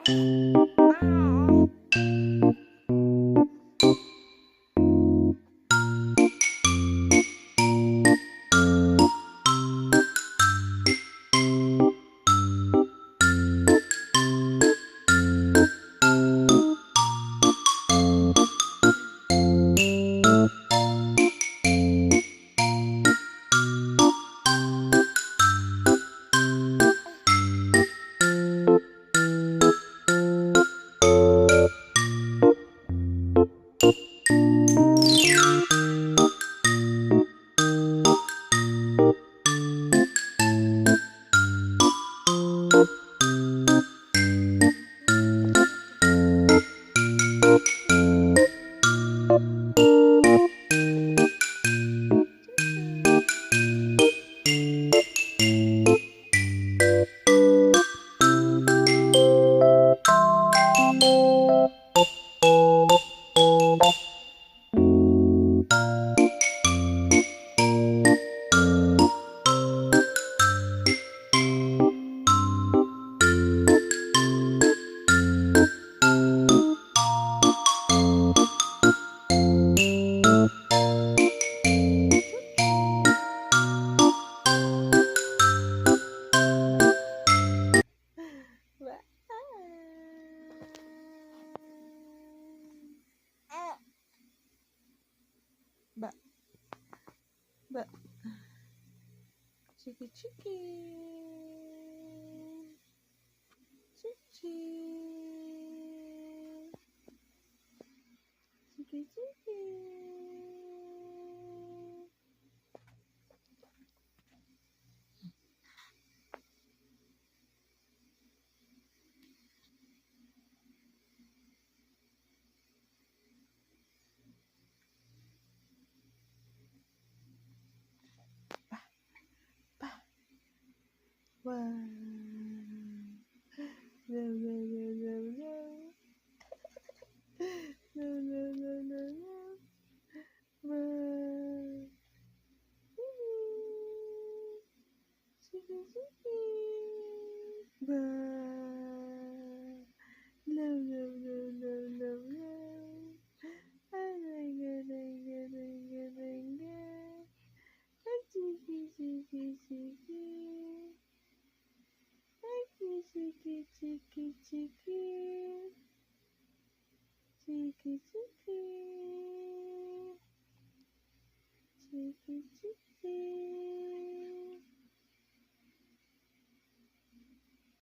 Ba, ba, chiki chiki, chiki, chiki chiki. Wow. No, no, no, no, no. No, no, no, no, no. Wow. Chiki, chiki. Wow. No, no, no, no, no, no. Oh my god, my god, my god, my god. Chiki, chiki, chiki. Chiki, chiki, chiki. Chiki, chiki. Chiki, chiki.